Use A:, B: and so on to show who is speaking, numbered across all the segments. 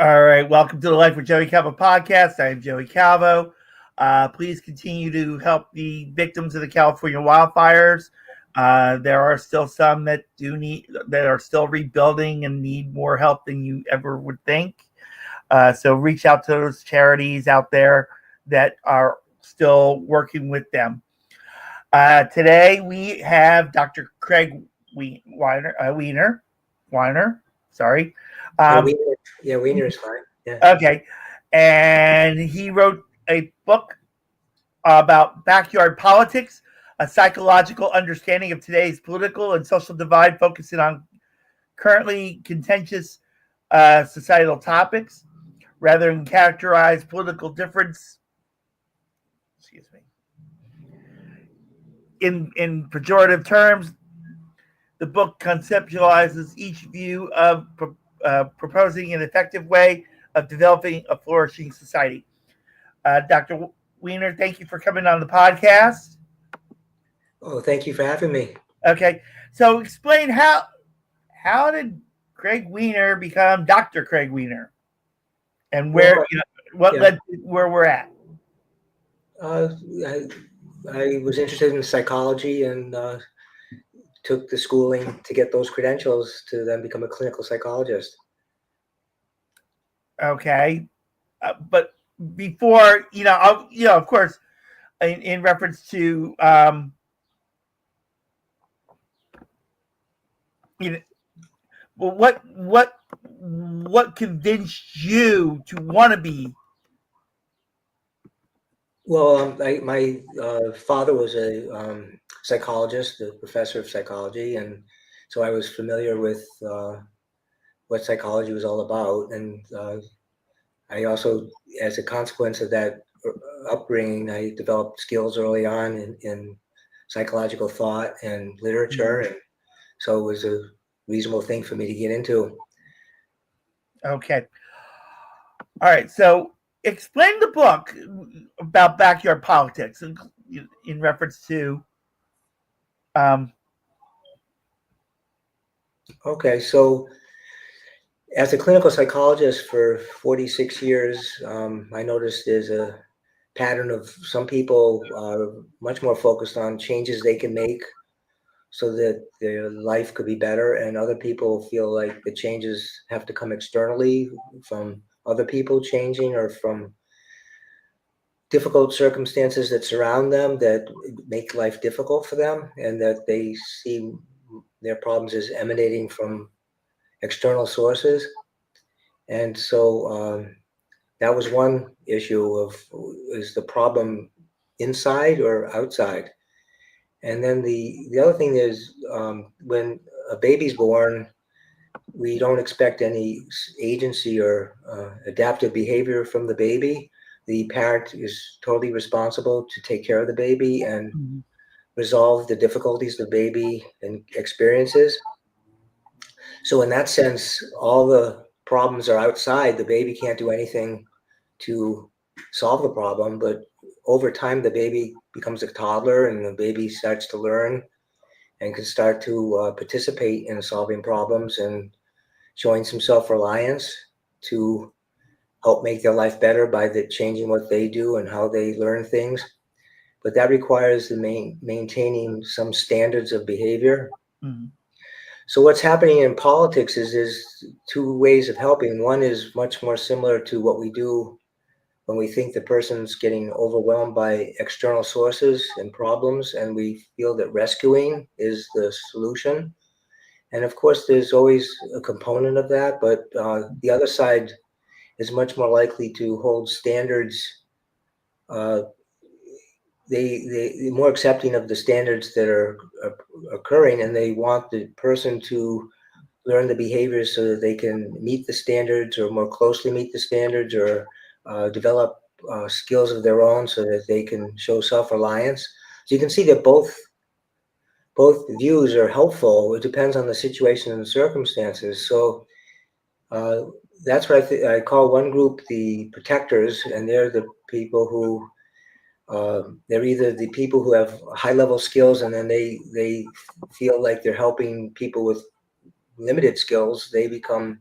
A: All right, welcome to the Life with Joey Calvo Podcast. I am Joey Calvo. Please continue to help the victims of the California wildfires. There are still some that are still rebuilding and need more help than you ever would think. So reach out to those charities out there that are still working with them. Today we have Dr. Craig Wiener. Sorry.
B: Wiener is fine. Yeah.
A: Okay. And he wrote a book about backyard politics, a psychological understanding of today's political and social divide, focusing on currently contentious societal topics rather than characterize political difference. Excuse me. In pejorative terms, the book conceptualizes each view of proposing an effective way of developing a flourishing society. Dr. Wiener, thank you for coming on the podcast.
B: Oh, thank you for having me.
A: Okay, so explain how did Craig Wiener become Dr. Craig Wiener, and where led to where we're at.
B: I was interested in psychology and took the schooling to get those credentials to then become a clinical psychologist.
A: Okay, but before of course, in reference to what convinced you to want to be?
B: Well, my father was a psychologist, a professor of psychology, and so I was familiar with what psychology was all about. And I also, as a consequence of that upbringing, I developed skills early on in psychological thought and literature, and so it was a reasonable thing for me to get into.
A: Okay. All right. So explain the book about backyard politics in reference to.
B: Okay. So as a clinical psychologist for 46 years, I noticed there's a pattern of some people are much more focused on changes they can make so that their life could be better, and other people feel like the changes have to come externally from other people changing or from difficult circumstances that surround them that make life difficult for them, and that they see their problems as emanating from external sources. And so that was one issue of, is the problem inside or outside? And then the other thing is, when a baby's born, we don't expect any agency or adaptive behavior from the baby. The parent is totally responsible to take care of the baby and resolve the difficulties the baby experiences. So in that sense, all the problems are outside. The baby can't do anything to solve the problem, but over time, the baby becomes a toddler and the baby starts to learn and can start to participate in solving problems and showing some self-reliance to help make their life better by changing what they do and how they learn things. But that requires the maintaining some standards of behavior.
A: Mm-hmm.
B: So what's happening in politics is there's two ways of helping. One is much more similar to what we do when we think the person's getting overwhelmed by external sources and problems, and we feel that rescuing is the solution. And of course, there's always a component of that, but the other side is much more likely to hold standards. They're more accepting of the standards that are occurring, and they want the person to learn the behaviors so that they can meet the standards or more closely meet the standards, or develop skills of their own so that they can show self-reliance. So you can see that both views are helpful. It depends on the situation and the circumstances. So that's what I call one group the protectors, and they're the people who they're either the people who have high-level skills, and then they feel like they're helping people with limited skills. They become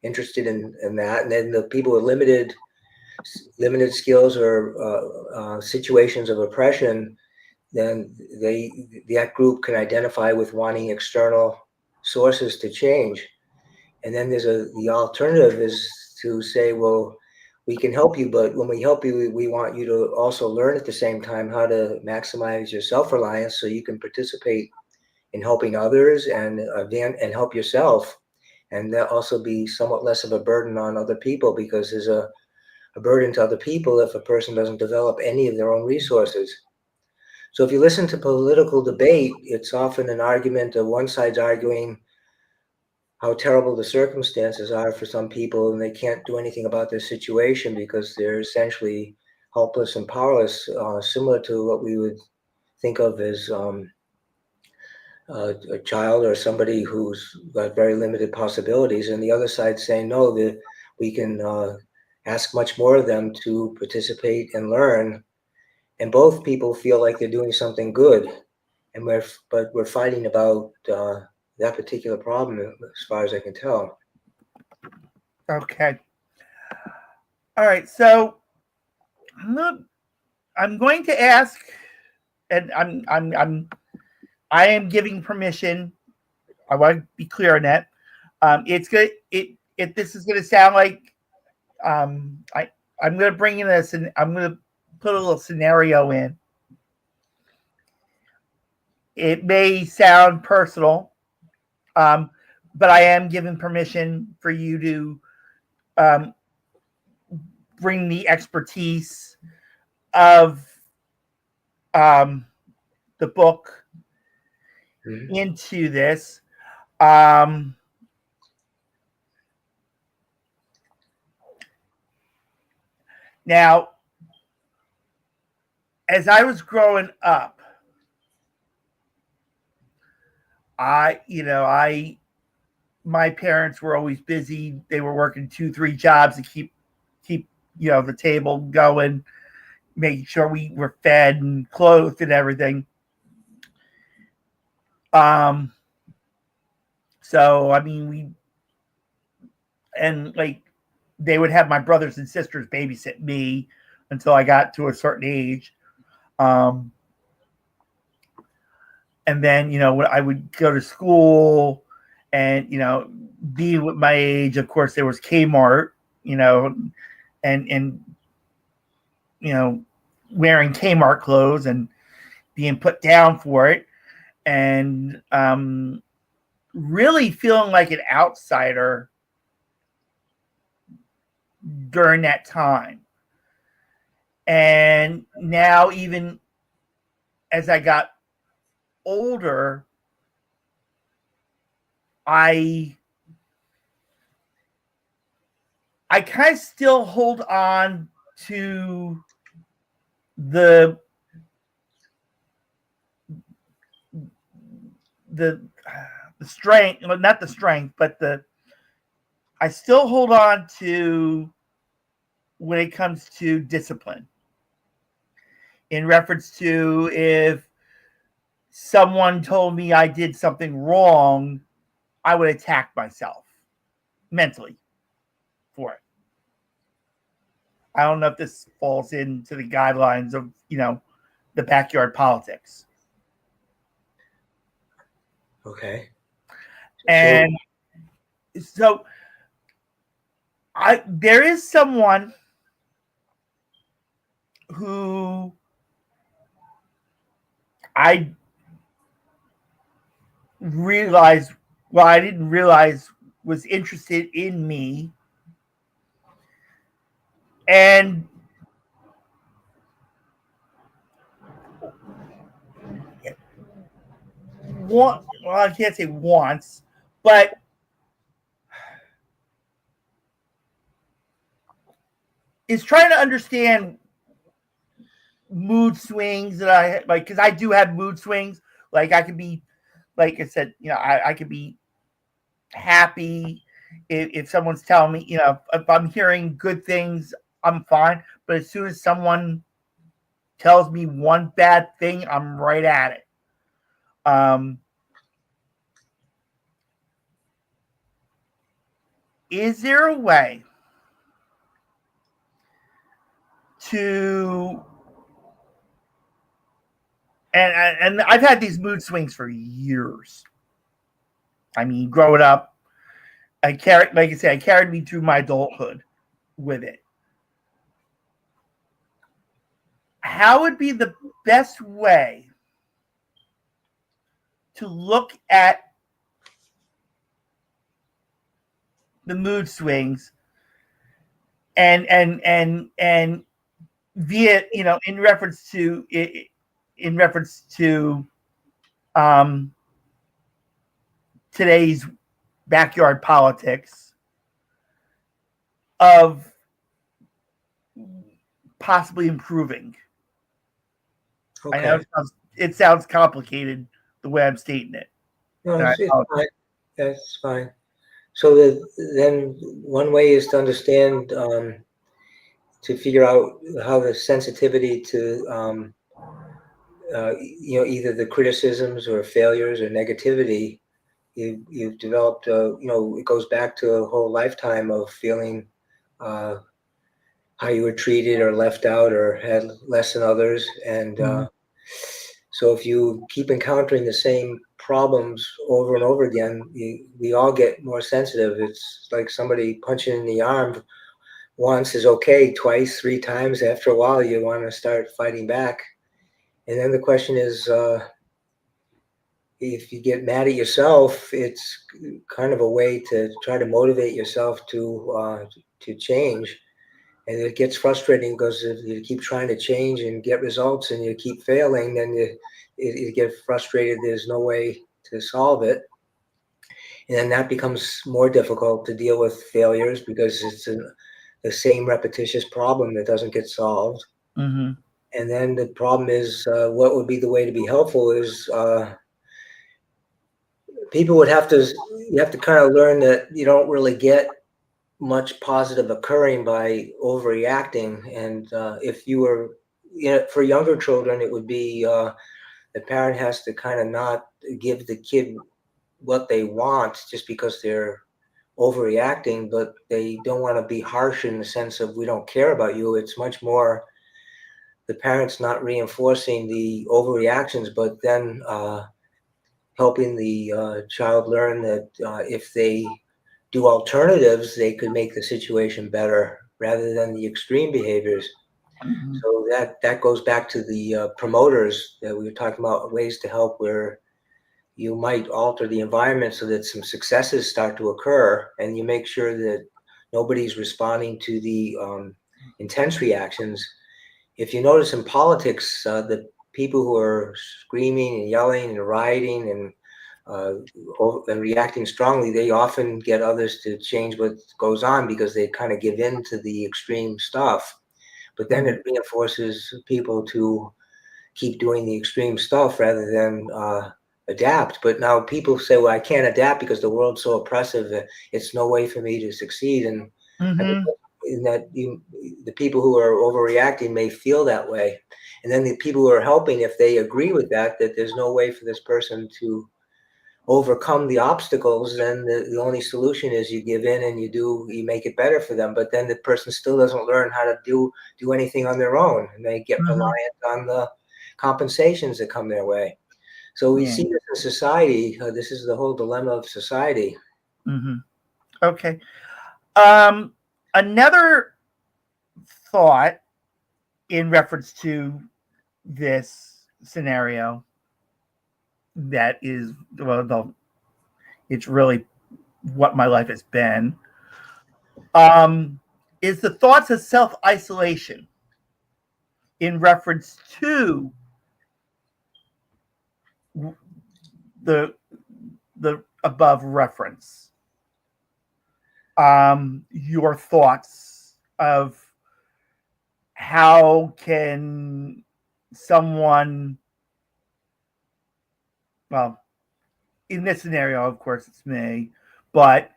B: interested in that. And then the people with limited skills or situations of oppression, then that group can identify with wanting external sources to change. And then the alternative is to say, well, we can help you, but when we help you, we want you to also learn at the same time how to maximize your self-reliance so you can participate in helping others and help yourself. And that also be somewhat less of a burden on other people, because there's a burden to other people if a person doesn't develop any of their own resources. So if you listen to political debate, it's often an argument of one side's arguing how terrible the circumstances are for some people, and they can't do anything about their situation because they're essentially helpless and powerless, similar to what we would think of as a child or somebody who's got very limited possibilities. And the other side saying, no, that we can ask much more of them to participate and learn. And both people feel like they're doing something good, and we're fighting about that particular problem, as far as I can tell.
A: Okay. All right. So I'm going to ask, and I am giving permission. I want to be clear on that. It's good. This is going to sound like I'm going to bring in this, and I'm going to put a little scenario in. It may sound personal, but I am giving permission for you to bring the expertise of the book into this. Now, as I was growing up, my parents were always busy. They were working 2-3 jobs to keep the table going, making sure we were fed and clothed and everything. So I mean, they would have my brothers and sisters babysit me until I got to a certain age. And then, I would go to school and, be with my age. Of course, there was Kmart, and wearing Kmart clothes and being put down for it. And really feeling like an outsider during that time. And now, even as I got older, I kind of still hold on to the strength, not the strength, but I still hold on to when it comes to discipline, in reference to if someone told me I did something wrong, I would attack myself mentally for it. I don't know if this falls into the guidelines of, the backyard politics.
B: Okay.
A: And so there is someone who I didn't realize was interested in me. And I can't say once, but is trying to understand mood swings that I like, because I do have mood swings. Like, I could be, like I said, I could be happy if someone's telling me, if I'm hearing good things, I'm fine. But as soon as someone tells me one bad thing, I'm right at it. is there a way to, and I've had these mood swings for years. I mean, growing up, I carried me through my adulthood with it. How would be the best way to look at the mood swings and via, in reference to today's backyard politics of possibly improving?
B: Okay.
A: I know it sounds complicated the way I'm stating it.
B: No, it's fine. That's fine. So then one way is to understand, to figure out how the sensitivity to, either the criticisms or failures or negativity, you've developed, it goes back to a whole lifetime of feeling how you were treated or left out or had less than others. And so if you keep encountering the same problems over and over again, we all get more sensitive. It's like somebody punching in the arm once is okay, twice, three times. After a while, you want to start fighting back. And then the question is, if you get mad at yourself, it's kind of a way to try to motivate yourself to change. And it gets frustrating because if you keep trying to change and get results and you keep failing, then you get frustrated. There's no way to solve it. And then that becomes more difficult to deal with failures because it's the same repetitious problem that doesn't get solved.
A: Mm-hmm.
B: And then the problem is, what would be the way to be helpful is you have to kind of learn that you don't really get much positive occurring by overreacting. And if you were, for younger children, it would be the parent has to kind of not give the kid what they want just because they're overreacting, but they don't want to be harsh in the sense of we don't care about you. It's much more the parents not reinforcing the overreactions, but then helping the child learn that if they do alternatives, they could make the situation better rather than the extreme behaviors.
A: Mm-hmm.
B: So that goes back to the promoters that we were talking about, ways to help where you might alter the environment so that some successes start to occur, and you make sure that nobody's responding to the intense reactions. If you notice in politics, the people who are screaming and yelling and rioting and reacting strongly, they often get others to change what goes on because they kind of give in to the extreme stuff. But then it reinforces people to keep doing the extreme stuff rather than adapt. But now people say, well, I can't adapt because the world's so oppressive that it's no way for me to succeed. And I think in that the people who are overreacting may feel that way. And then the people who are helping, if they agree with that there's no way for this person to overcome the obstacles, then the only solution is you give in and you make it better for them. But then the person still doesn't learn how to do anything on their own, and they get reliant on the compensations that come their way. So we see this in society. This is the whole dilemma of society.
A: Mm-hmm. Okay. Another thought in reference to this scenario that is, it's really what my life has been, is the thoughts of self-isolation in reference to the above reference. Your thoughts of how can someone, well, in this scenario, of course, it's me, but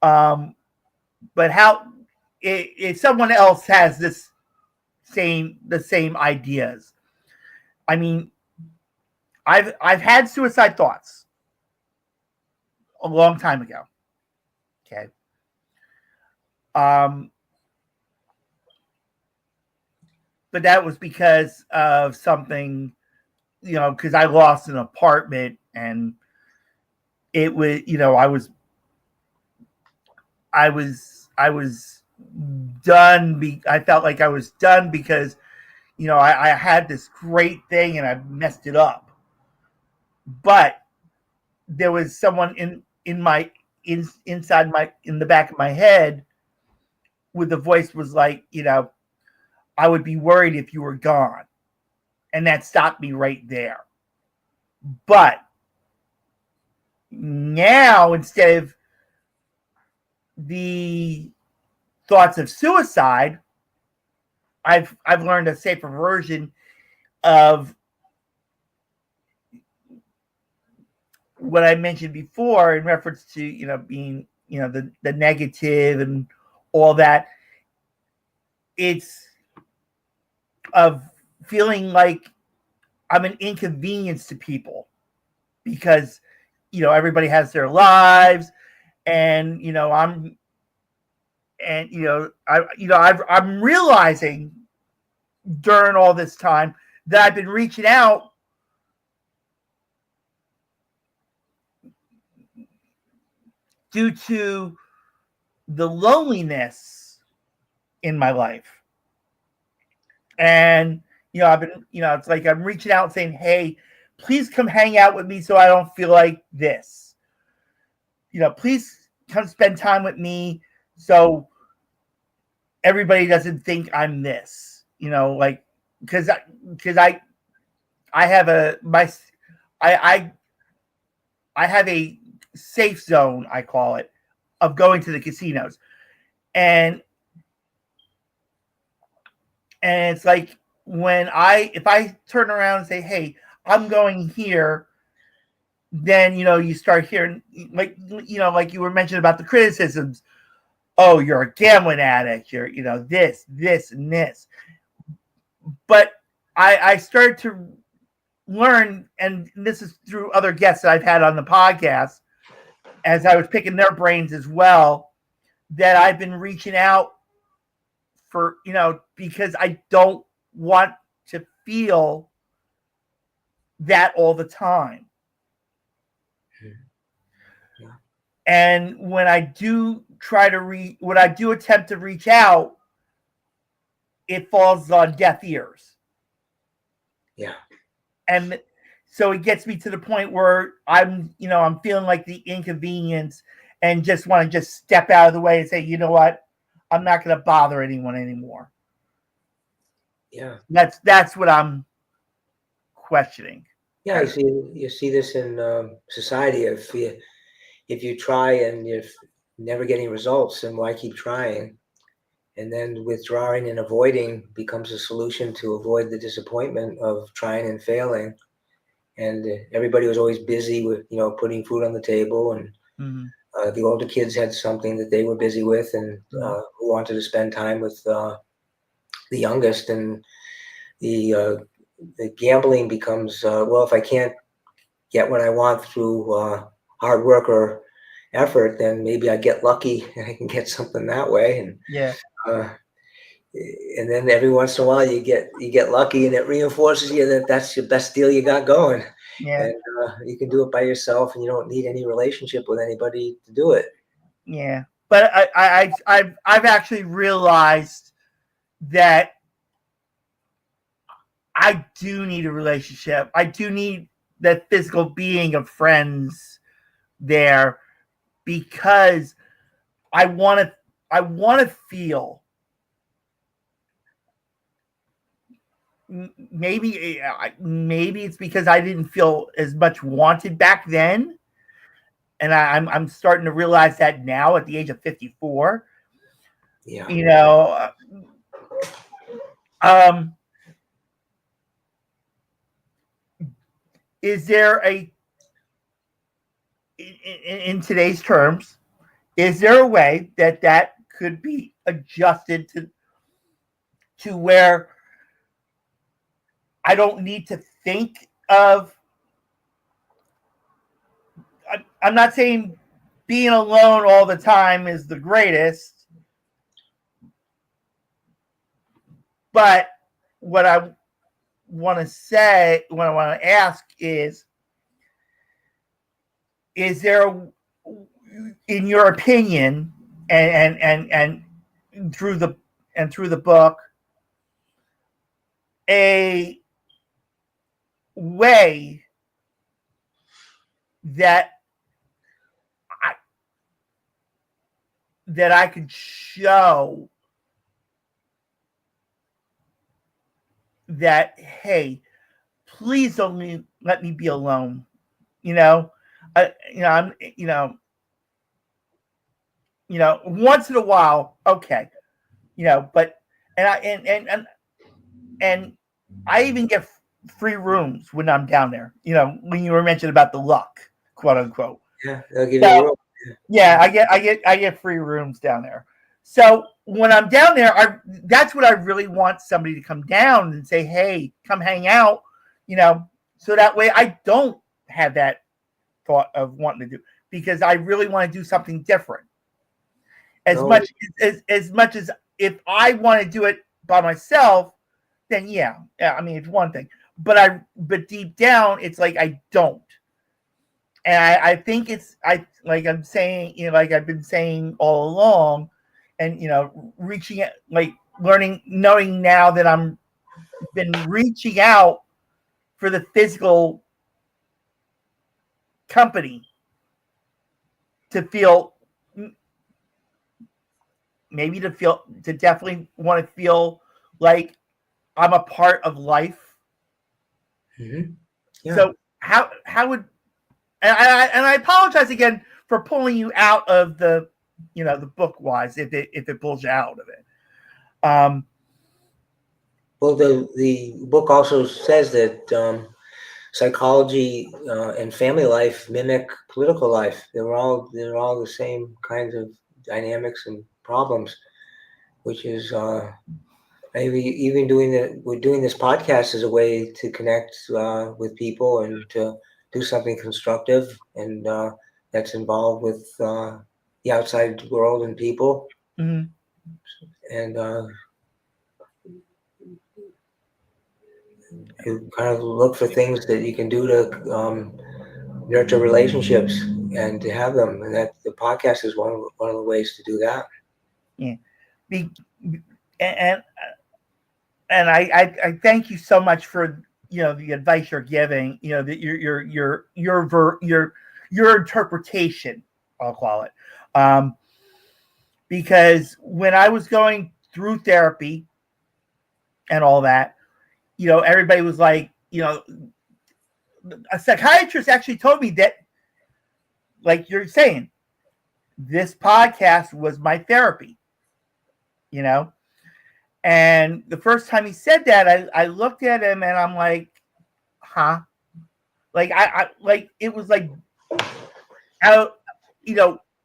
A: how if someone else has the same ideas. I mean, I've had suicide thoughts a long time ago. Okay. But that was because of something, because I lost an apartment, and it was, I was done. I felt like I was done because, I had this great thing and I messed it up. But there was someone inside in the back of my head with the voice was like, I would be worried if you were gone. And that stopped me right there. But now, instead of the thoughts of suicide, I've learned a safer version of what I mentioned before in reference to, being, the negative and all that. It's of feeling like I'm an inconvenience to people because, everybody has their lives, and, I'm realizing during all this time that I've been reaching out due to the loneliness in my life. And, I've been, it's like I'm reaching out and saying, hey, please come hang out with me so I don't feel like this. Please come spend time with me so everybody doesn't think I'm this. Because I have I have a safe zone, I call it, of going to the casinos. And it's like if I turn around and say, hey, I'm going here, then, you start hearing, like you were mentioning about the criticisms. Oh, you're a gambling addict. You're, this, and this. But I started to learn, and this is through other guests that I've had on the podcast, as I was picking their brains as well, that I've been reaching out for, because I don't want to feel that all the time.
B: Yeah.
A: And when I do attempt to reach out, it falls on deaf ears.
B: Yeah.
A: And so it gets me to the point where I'm feeling like the inconvenience and just want to just step out of the way and say, you know what? I'm not going to bother anyone anymore.
B: Yeah.
A: That's what I'm questioning.
B: Yeah, you see this in society. If you try and you're never getting results, then why keep trying? And then withdrawing and avoiding becomes a solution to avoid the disappointment of trying and failing. And everybody was always busy with, putting food on the table, and the older kids had something that they were busy with, and who wanted to spend time with the youngest. And the gambling becomes, well, if I can't get what I want through hard work or effort, then maybe I get lucky and I can get something that way. And and then every once in a while you get lucky, and it reinforces you that that's your best deal you got going.
A: Yeah.
B: And you can do it by yourself, and you don't need any relationship with anybody to do it.
A: Yeah, but I've actually realized that I do need a relationship. I do need that physical being of friends there, because I want to feel. Maybe it's because I didn't feel as much wanted back then, and I'm starting to realize that now at the age of 54.
B: Yeah.
A: Is there in today's terms, is there a way that could be adjusted to where I don't need to think of? I'm not saying being alone all the time is the greatest, But what I want to say, what I want to ask is there, in your opinion, and through the book, a way that I could show that, hey, please don't let me be alone. I'm once in a while, okay, but and I even get free rooms when I'm down there. When you were mentioning about the luck, quote unquote.
B: Yeah, they'll give you a room.
A: Yeah, I get free rooms down there. So when I'm down there, that's what I really want somebody to come down and say, hey, come hang out, so that way I don't have that thought of wanting to do, because I really want to do something different. As much as if I want to do it by myself, then yeah, I mean, it's one thing, but deep down, it's like I don't. And I think like I'm saying, like I've been saying all along, and reaching out, like learning, knowing now that I'm been reaching out for the physical company to feel, to definitely want to feel like I'm a part of life.
B: Mm-hmm. Yeah.
A: So how would, and I apologize again for pulling you out of the book wise, if it pulls you out of it.
B: Well, the book also says that psychology and family life mimic political life. They're all the same kinds of dynamics and problems, which is maybe even we're doing this podcast as a way to connect with people and to do something constructive and that's involved with the outside world and people.
A: Mm-hmm.
B: And you kind of look for things that you can do to nurture relationships and to have them. And that the podcast is one of the ways to do that.
A: Yeah. And I thank you so much for the advice you're giving. That your interpretation, I'll call it, because when I was going through therapy and all that, everybody was like, a psychiatrist actually told me that, like you're saying, this podcast was my therapy. And the first time he said that, I looked at him and I'm like, huh? Like I like it was like out,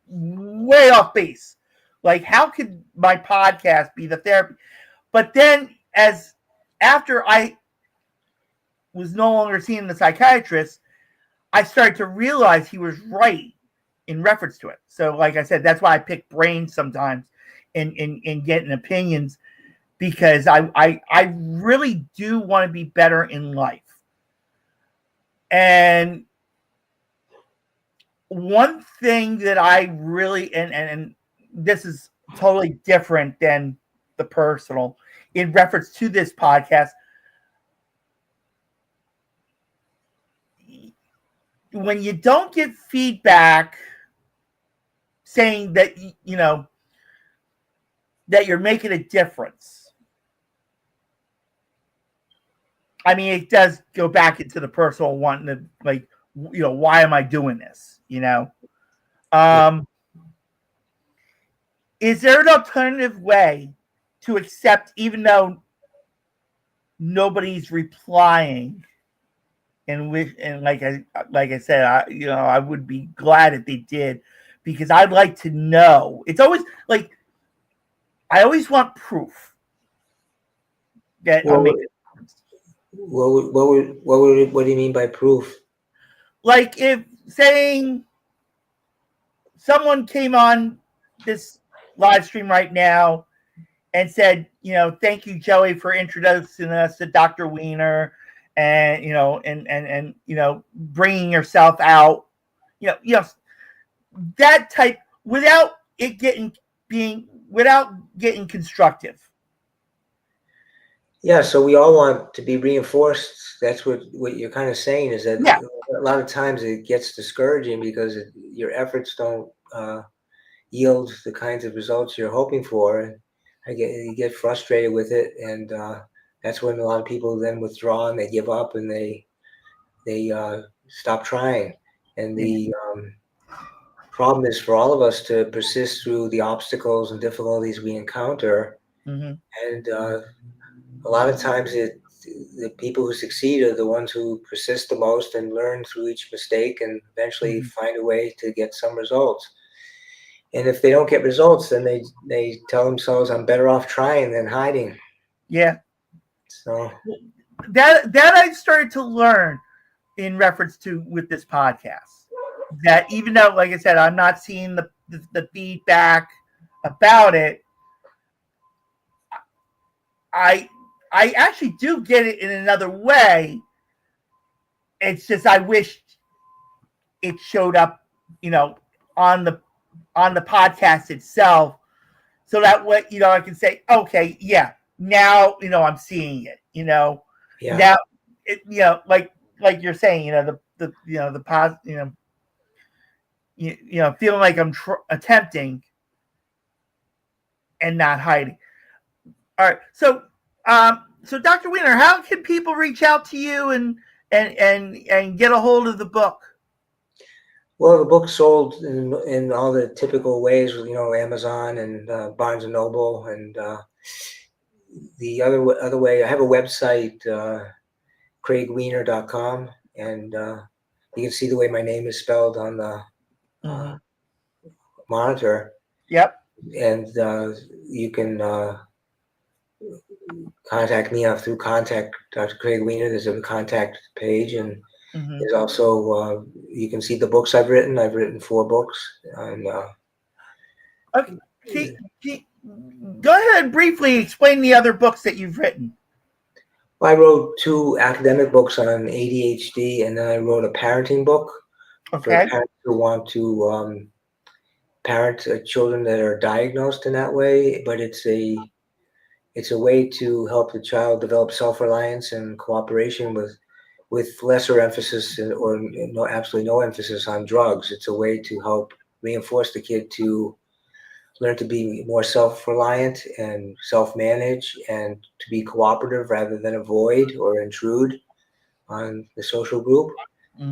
A: way off base. Like, how could my podcast be the therapy? But then after I was no longer seeing the psychiatrist, I started to realize he was right in reference to it. So like I said, that's why I pick brains sometimes in getting opinions, because I really do want to be better in life. And one thing that I really, and this is totally different than the personal, in reference to this podcast, when you don't get feedback saying that, that you're making a difference, I mean, it does go back into the personal wanting to, like, why am I doing this? Is there an alternative way to accept, even though nobody's replying? And like I said, I would be glad if they did, because I'd like to know. It's always like, I always want proof that I'm making a difference.
B: What do you mean by proof?
A: Like, if saying someone came on this live stream right now and said, thank you, Joey, for introducing us to Dr. Wiener, and bringing yourself out, that type, without getting constructive.
B: Yeah, so we all want to be reinforced. That's what you're kind of saying, is that a lot of times it gets discouraging because your efforts don't yield the kinds of results you're hoping for. And you get frustrated with it, and that's when a lot of people then withdraw and they give up and they stop trying. And the problem is for all of us to persist through the obstacles and difficulties we encounter.
A: Mm-hmm.
B: And a lot of times the people who succeed are the ones who persist the most and learn through each mistake and eventually find a way to get some results. And if they don't get results, then they tell themselves, I'm better off trying than hiding.
A: Yeah.
B: So
A: that I started to learn in reference to with this podcast, that even though, like I said, I'm not seeing the feedback about it, I actually do get it in another way. It's just I wish it showed up, on the podcast itself, so that way, I can say, okay, yeah, now, I'm seeing it, now it, like you're saying, the positive, feeling like I'm attempting and not hiding. All right, so Dr. Wiener, how can people reach out to you and get a hold of the book?
B: Well, the book's sold in all the typical ways, Amazon and Barnes and Noble, and the other way, I have a website, craigwiener.com, and you can see the way my name is spelled on the monitor.
A: Yep.
B: And you can contact me through contact Dr. Craig Wiener. There's a contact page, and there's also you can see the books I've written. I've written 4 books. And
A: okay, go ahead and briefly explain the other books that you've written.
B: Well, I wrote 2 academic books on ADHD, and then I wrote a parenting book for parents who want to parent children that are diagnosed in that way. But it's a way to help the child develop self-reliance and cooperation with lesser emphasis or absolutely no emphasis on drugs. It's a way to help reinforce the kid to learn to be more self-reliant and self-manage, and to be cooperative rather than avoid or intrude on the social group.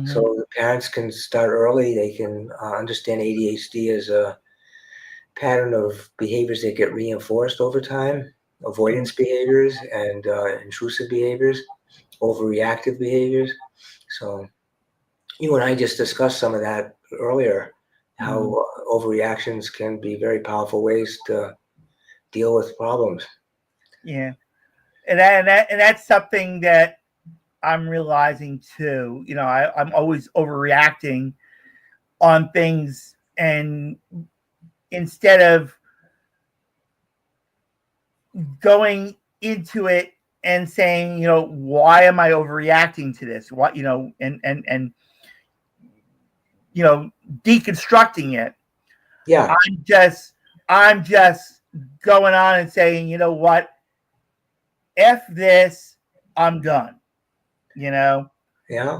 B: So the parents can start early. They can understand ADHD as a pattern of behaviors that get reinforced over time, avoidance behaviors and intrusive behaviors, overreactive behaviors. So you and I just discussed some of that earlier, how overreactions can be very powerful ways to deal with problems.
A: Yeah. And that's something that I'm realizing too. I'm always overreacting on things, and instead of going into it and saying, why am I overreacting to this? What, and deconstructing it.
B: Yeah.
A: I'm just going on and saying, what? F this, I'm done.
B: Yeah.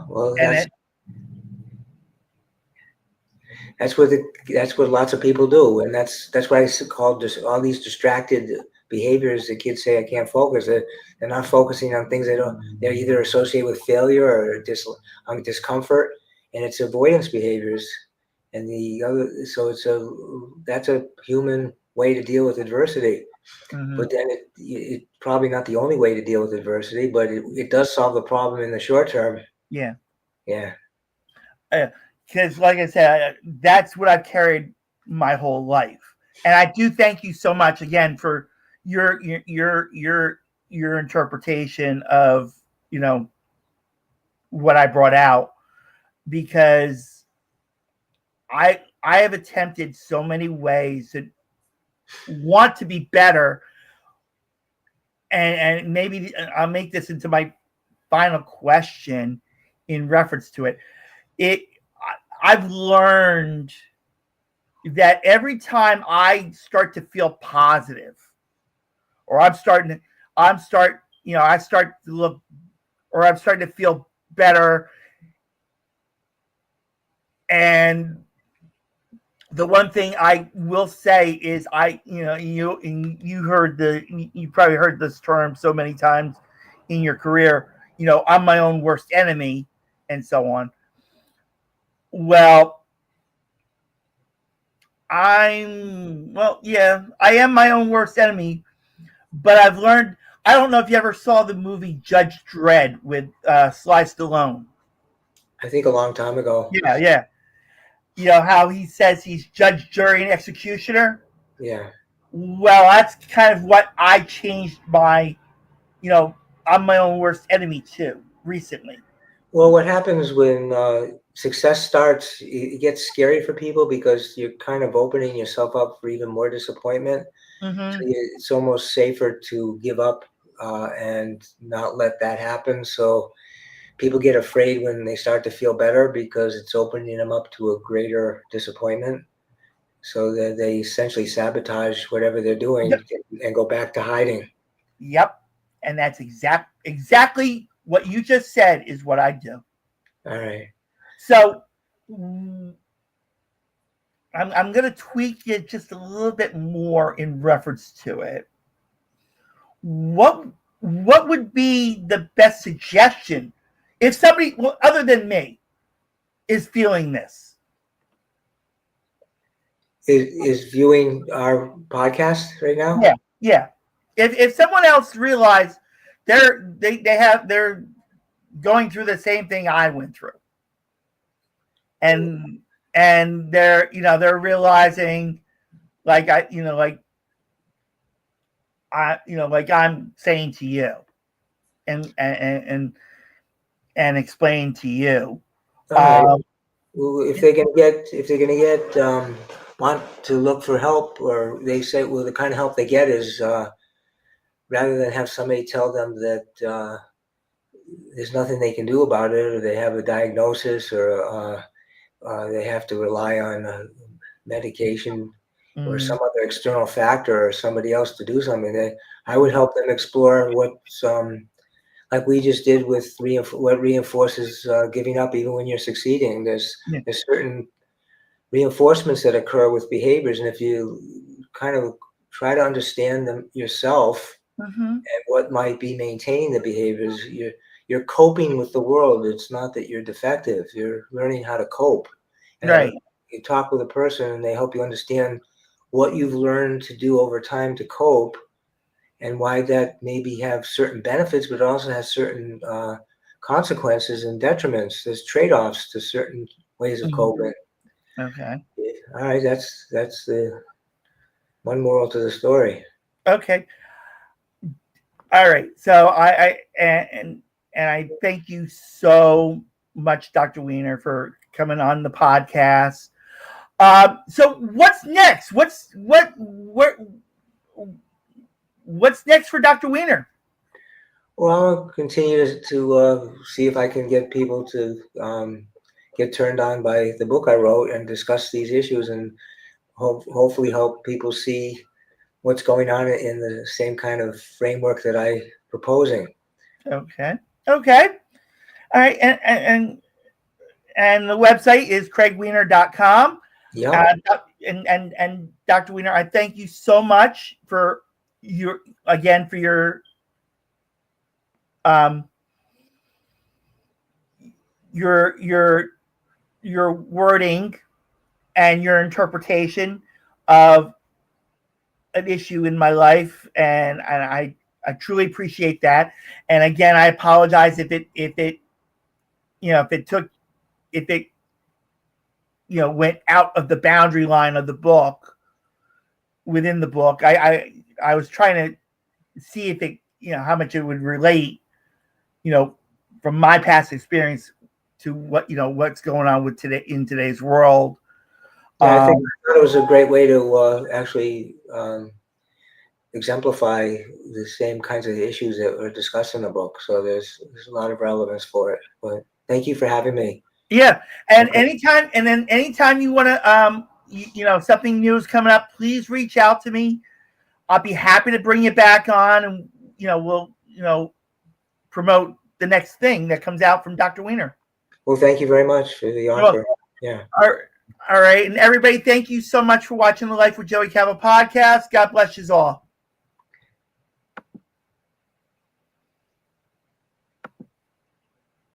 B: Well, that's what lots of people do, and that's why I called all these distracted behaviors. The kids say, I can't focus. They're not focusing on things they're either associated with failure or discomfort, and it's avoidance behaviors. And so that's a human way to deal with adversity. But then it's probably not the only way to deal with adversity, but it does solve the problem in the short term.
A: Yeah.
B: Yeah.
A: Because, like I said, that's what I've carried my whole life, and I do thank you so much again for your interpretation of what I brought out, because I have attempted so many ways to want to be better, and maybe I'll make this into my final question in reference to it. I've learned that every time I start to feel positive, or I start to look, or I'm starting to feel better, and the one thing I will say is you probably heard this term so many times in your career, I'm my own worst enemy and so on. Well, I am my own worst enemy, but I've learned, I don't know if you ever saw the movie Judge Dredd with Sly Stallone.
B: I think a long time ago.
A: Yeah. You know how he says he's judge, jury, and executioner?
B: Yeah.
A: Well, that's kind of what I changed my, I'm my own worst enemy too, recently.
B: Well, what happens when success starts, it gets scary for people because you're kind of opening yourself up for even more disappointment.
A: Mm-hmm.
B: So it's almost safer to give up and not let that happen. So people get afraid when they start to feel better because it's opening them up to a greater disappointment. So that they essentially sabotage whatever they're doing and go back to hiding.
A: Yep. And that's exactly what you just said is what I do.
B: All right.
A: So I'm going to tweak it just a little bit more in reference to it. What would be the best suggestion if somebody, other than me, is feeling this?
B: Is viewing our podcast right now?
A: Yeah. If someone else realized they're going through the same thing I went through, and they're realizing, like I'm saying to you, and explain to you.
B: Well, if they're gonna get want to look for help, or they say, well, the kind of help they get is rather than have somebody tell them that there's nothing they can do about it, or they have a diagnosis, or they have to rely on medication or some other external factor or somebody else to do something, I would help them explore what's like we just did with what reinforces giving up even when you're succeeding. There's certain reinforcements that occur with behaviors, and if you kind of try to understand them yourself and what might be maintaining the behaviors, you're coping with the world. It's not that you're defective. You're learning how to cope. And
A: Right.
B: You talk with a person and they help you understand what you've learned to do over time to cope, and why that maybe have certain benefits, but it also has certain consequences and detriments. There's trade-offs to certain ways of coping.
A: Okay.
B: All right, that's the one moral to the story.
A: Okay. All right. So I thank you so much, Dr. Wiener, for coming on the podcast. So what's next? What's next for Dr. Wiener?
B: Well, I'll continue to see if I can get people to get turned on by the book I wrote and discuss these issues, and hopefully help people see what's going on in the same kind of framework that I'm proposing.
A: Okay. All right. And the website is craigwiener.com.
B: Yeah.
A: And Dr. Wiener, I thank you so much for your wording and your interpretation of an issue in my life, and I truly appreciate that. And again, I apologize if it went out of the boundary line of the book. Within the book, I was trying to see if it, how much it would relate, from my past experience to what's going on with in today's world.
B: Yeah, I thought it was a great way to actually exemplify the same kinds of issues that are discussed in the book. So there's a lot of relevance for it. But thank you for having me.
A: Yeah, and anytime you want to, something new is coming up, please reach out to me. I'll be happy to bring you back on, and we'll promote the next thing that comes out from Dr. Wiener.
B: Well, thank you very much for the offer. Yeah.
A: All right, and everybody, thank you so much for watching the Life with Joey Calvo podcast. God bless you all.